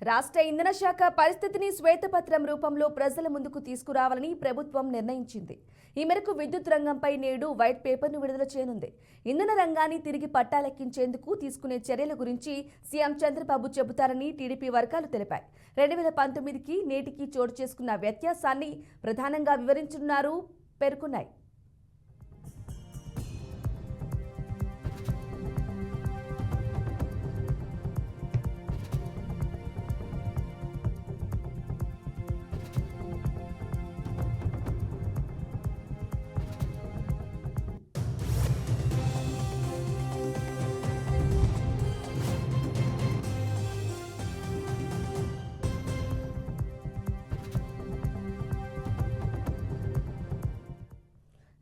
రాష్ట్ర ఇంధన శాఖ పరిస్థితిని శ్వేతపత్రం రూపంలో ప్రజల ముందుకు తీసుకురావాలని ప్రభుత్వం నిర్ణయించింది. ఈ మేరకు విద్యుత్ రంగంపై నేడు వైట్ పేపర్ను విడుదల చేయనుంది. ఇంధన రంగాన్ని తిరిగి పట్టాలెక్కించేందుకు తీసుకునే చర్యల గురించి సీఎం చంద్రబాబు చెబుతారని టీడీపీ వర్గాలు తెలిపాయి. 2019కి నేటికి చోటు చేసుకున్న వ్యత్యాసాన్ని ప్రధానంగా వివరించనున్నారు పేర్కొన్నాయి.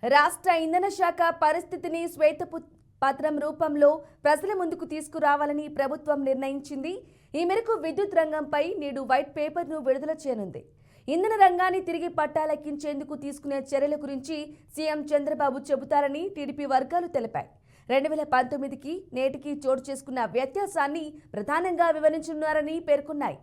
రాష్ట్ర ఇంధన శాఖ పరిస్థితిని శ్వేతపత్రం రూపంలో ప్రజల ముందుకు తీసుకురావాలని ప్రభుత్వం నిర్ణయించింది. ఈ మేరకు విద్యుత్ రంగంపై నేడు వైట్ పేపర్ను విడుదల చేయనుంది. ఇంధన రంగాన్ని తిరిగి పట్టాలెక్కించేందుకు తీసుకునే చర్యల గురించి సీఎం చంద్రబాబు చెబుతారని టీడీపీ వర్గాలు తెలిపాయి. 2019కి నేటికి చోటు చేసుకున్న వ్యత్యాసాన్ని ప్రధానంగా వివరించనున్నారని పేర్కొన్నాయి.